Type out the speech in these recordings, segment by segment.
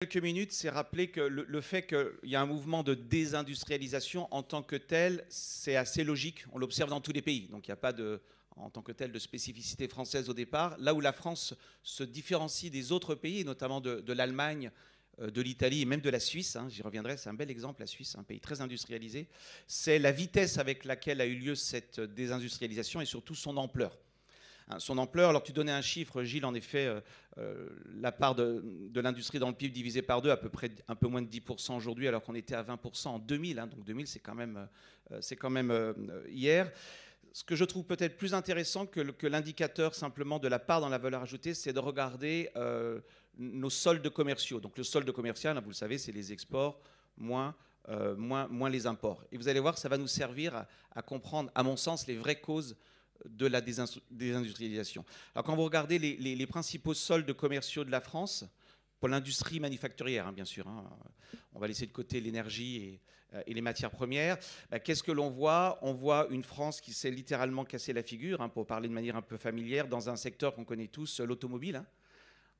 Quelques minutes, c'est rappeler que le fait qu'il y a un mouvement de désindustrialisation en tant que tel, c'est assez logique. On l'observe dans tous les pays. Donc il n'y a pas de, en tant que tel, de spécificité française au départ. Là où la France se différencie des autres pays, notamment de l'Allemagne, de l'Italie et même de la Suisse, hein, j'y reviendrai, c'est un bel exemple, la Suisse, un pays très industrialisé, c'est la vitesse avec laquelle a eu lieu cette désindustrialisation et surtout son ampleur. Son ampleur. Alors tu donnais un chiffre, Gilles, en effet, la part de l'industrie dans le PIB divisée par deux, à peu près un peu moins de 10% aujourd'hui, alors qu'on était à 20% en 2000. Hein, donc 2000, c'est quand même hier. Ce que je trouve peut-être plus intéressant que l'indicateur simplement de la part dans la valeur ajoutée, c'est de regarder nos soldes commerciaux. Donc le solde commercial, hein, vous le savez, c'est les exports moins les imports. Et vous allez voir, ça va nous servir à comprendre, à mon sens, les vraies causes de la désindustrialisation. Alors quand vous regardez les principaux soldes commerciaux de la France, pour l'industrie manufacturière, hein, bien sûr, hein, on va laisser de côté l'énergie et les matières premières, bah, qu'est-ce que l'on voit? On voit une France qui s'est littéralement cassé la figure, hein, pour parler de manière un peu familière, dans un secteur qu'on connaît tous, l'automobile. Hein.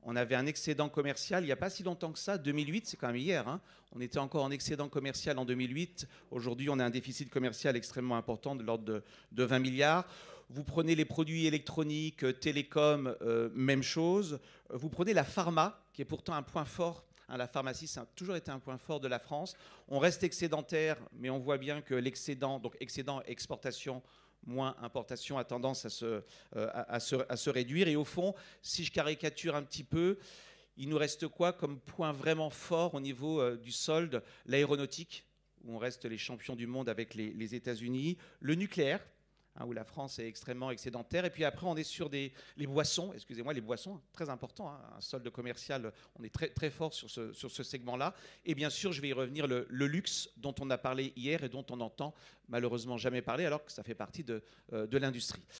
On avait un excédent commercial il n'y a pas si longtemps que ça, 2008, c'est quand même hier. Hein. On était encore en excédent commercial en 2008. Aujourd'hui, on a un déficit commercial extrêmement important de l'ordre de 20 milliards. Vous prenez les produits électroniques, télécom, même chose. Vous prenez la pharma, qui est pourtant un point fort. Hein, la pharmacie, ça a toujours été un point fort de la France. On reste excédentaire, mais on voit bien que l'excédent, donc excédent exportation, moins importation a tendance à se réduire. Et au fond, si je caricature un petit peu, il nous reste quoi comme point vraiment fort au niveau du solde? L'aéronautique, où on reste les champions du monde avec les États-Unis, le nucléaire, hein, où la France est extrêmement excédentaire. Et puis après, on est sur les boissons, excusez-moi, les boissons, très important, hein, un solde commercial, on est très, très fort sur ce segment-là. Et bien sûr, je vais y revenir, le luxe dont on a parlé hier et dont on n'entend malheureusement jamais parler, alors que ça fait partie de l'industrie.